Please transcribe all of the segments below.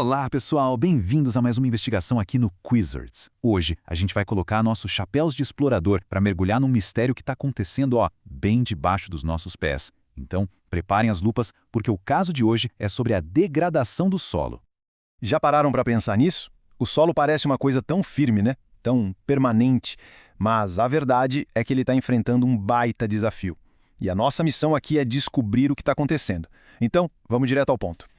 Olá, pessoal! Bem-vindos a mais uma investigação aqui no Quizards. Hoje, a gente vai colocar nossos chapéus de explorador para mergulhar num mistério que está acontecendo, bem debaixo dos nossos pés. Então, preparem as lupas, porque o caso de hoje é sobre a degradação do solo. Já pararam para pensar nisso? O solo parece uma coisa tão firme, né? Tão permanente. Mas a verdade é que ele está enfrentando um baita desafio. E a nossa missão aqui é descobrir o que está acontecendo. Então, vamos direto ao ponto.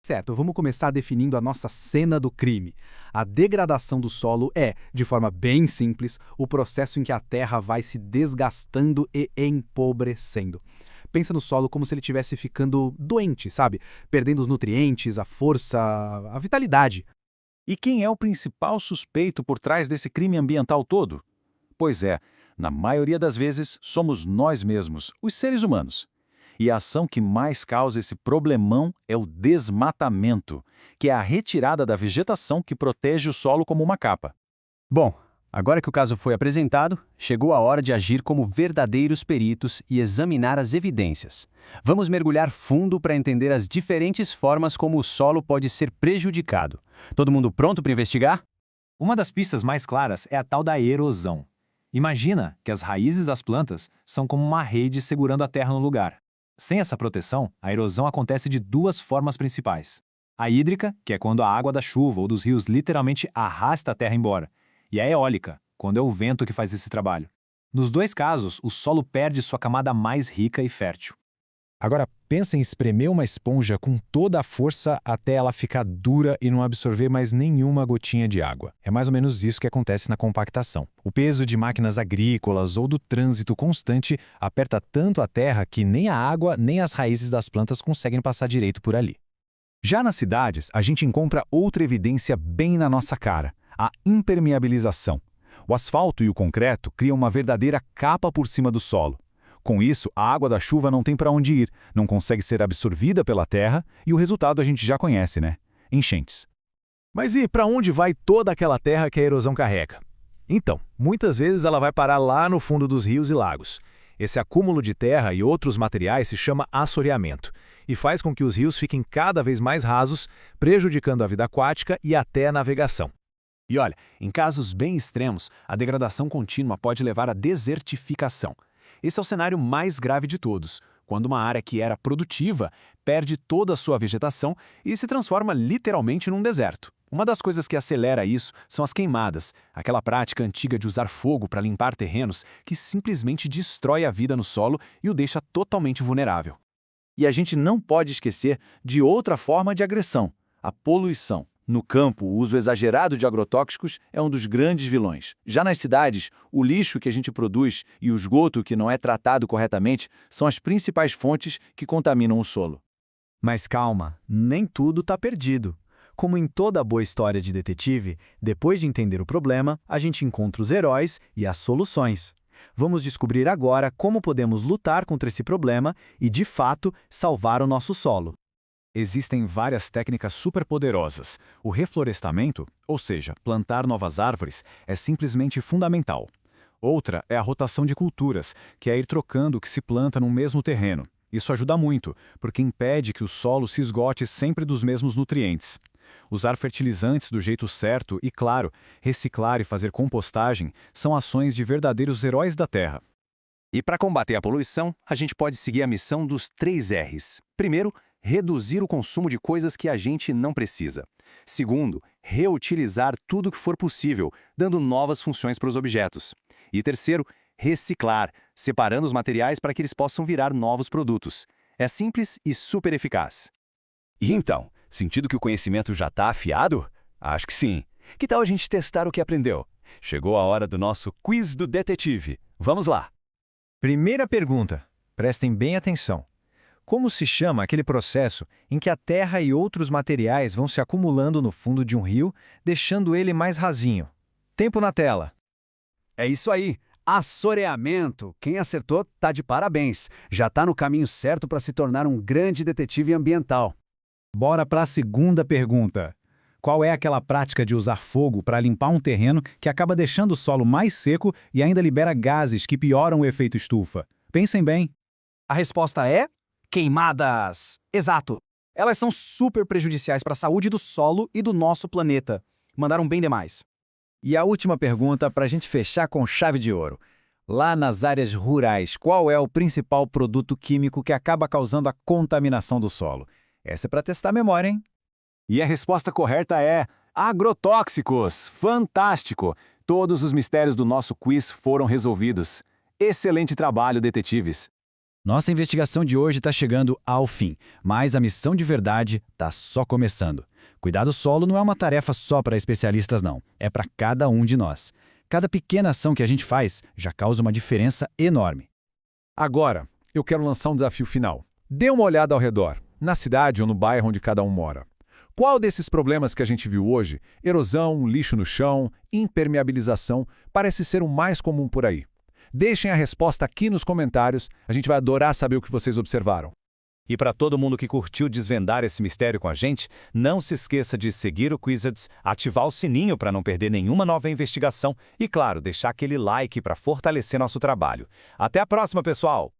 Certo, vamos começar definindo a nossa cena do crime. A degradação do solo é, de forma bem simples, o processo em que a terra vai se desgastando e empobrecendo. Pensa no solo como se ele estivesse ficando doente, sabe? Perdendo os nutrientes, a força, a vitalidade. E quem é o principal suspeito por trás desse crime ambiental todo? Pois é, na maioria das vezes, somos nós mesmos, os seres humanos. E a ação que mais causa esse problemão é o desmatamento, que é a retirada da vegetação que protege o solo como uma capa. Bom, agora que o caso foi apresentado, chegou a hora de agir como verdadeiros peritos e examinar as evidências. Vamos mergulhar fundo para entender as diferentes formas como o solo pode ser prejudicado. Todo mundo pronto para investigar? Uma das pistas mais claras é a tal da erosão. Imagina que as raízes das plantas são como uma rede segurando a terra no lugar. Sem essa proteção, a erosão acontece de duas formas principais. A hídrica, que é quando a água da chuva ou dos rios literalmente arrasta a terra embora. E a eólica, quando é o vento que faz esse trabalho. Nos dois casos, o solo perde sua camada mais rica e fértil. Agora, pensa em espremer uma esponja com toda a força até ela ficar dura e não absorver mais nenhuma gotinha de água. É mais ou menos isso que acontece na compactação. O peso de máquinas agrícolas ou do trânsito constante aperta tanto a terra que nem a água nem as raízes das plantas conseguem passar direito por ali. Já nas cidades, a gente encontra outra evidência bem na nossa cara, a impermeabilização. O asfalto e o concreto criam uma verdadeira capa por cima do solo. Com isso, a água da chuva não tem para onde ir, não consegue ser absorvida pela terra e o resultado a gente já conhece, né? Enchentes. Mas e para onde vai toda aquela terra que a erosão carrega? Então, muitas vezes ela vai parar lá no fundo dos rios e lagos. Esse acúmulo de terra e outros materiais se chama assoreamento e faz com que os rios fiquem cada vez mais rasos, prejudicando a vida aquática e até a navegação. E olha, em casos bem extremos, a degradação contínua pode levar à desertificação. Esse é o cenário mais grave de todos, quando uma área que era produtiva perde toda a sua vegetação e se transforma literalmente num deserto. Uma das coisas que acelera isso são as queimadas, aquela prática antiga de usar fogo para limpar terrenos que simplesmente destrói a vida no solo e o deixa totalmente vulnerável. E a gente não pode esquecer de outra forma de agressão, a poluição. No campo, o uso exagerado de agrotóxicos é um dos grandes vilões. Já nas cidades, o lixo que a gente produz e o esgoto que não é tratado corretamente são as principais fontes que contaminam o solo. Mas calma, nem tudo está perdido. Como em toda boa história de detetive, depois de entender o problema, a gente encontra os heróis e as soluções. Vamos descobrir agora como podemos lutar contra esse problema e, de fato, salvar o nosso solo. Existem várias técnicas superpoderosas. O reflorestamento, ou seja, plantar novas árvores, é simplesmente fundamental. Outra é a rotação de culturas, que é ir trocando o que se planta no mesmo terreno. Isso ajuda muito, porque impede que o solo se esgote sempre dos mesmos nutrientes. Usar fertilizantes do jeito certo e, claro, reciclar e fazer compostagem são ações de verdadeiros heróis da terra. E para combater a poluição, a gente pode seguir a missão dos 3 R's. Primeiro, reduzir o consumo de coisas que a gente não precisa. Segundo, reutilizar tudo que for possível, dando novas funções para os objetos. E terceiro, reciclar, separando os materiais para que eles possam virar novos produtos. É simples e super eficaz. E então, sentido que o conhecimento já está afiado? Acho que sim. Que tal a gente testar o que aprendeu? Chegou a hora do nosso quiz do detetive. Vamos lá! Primeira pergunta. Prestem bem atenção. Como se chama aquele processo em que a terra e outros materiais vão se acumulando no fundo de um rio, deixando ele mais rasinho? Tempo na tela. É isso aí, assoreamento. Quem acertou tá de parabéns. Já tá no caminho certo para se tornar um grande detetive ambiental. Bora para a segunda pergunta. Qual é aquela prática de usar fogo para limpar um terreno que acaba deixando o solo mais seco e ainda libera gases que pioram o efeito estufa? Pensem bem. A resposta é queimadas. Exato. Elas são super prejudiciais para a saúde do solo e do nosso planeta. Mandaram bem demais. E a última pergunta para a gente fechar com chave de ouro. Lá nas áreas rurais, qual é o principal produto químico que acaba causando a contaminação do solo? Essa é para testar a memória, hein? E a resposta correta é agrotóxicos. Fantástico! Todos os mistérios do nosso quiz foram resolvidos. Excelente trabalho, detetives! Nossa investigação de hoje está chegando ao fim, mas a missão de verdade está só começando. Cuidar do solo não é uma tarefa só para especialistas, não. É para cada um de nós. Cada pequena ação que a gente faz já causa uma diferença enorme. Agora, eu quero lançar um desafio final. Dê uma olhada ao redor, na cidade ou no bairro onde cada um mora. Qual desses problemas que a gente viu hoje, erosão, lixo no chão, impermeabilização, parece ser o mais comum por aí? Deixem a resposta aqui nos comentários, a gente vai adorar saber o que vocês observaram. E para todo mundo que curtiu desvendar esse mistério com a gente, não se esqueça de seguir o Quizizz, ativar o sininho para não perder nenhuma nova investigação e, claro, deixar aquele like para fortalecer nosso trabalho. Até a próxima, pessoal!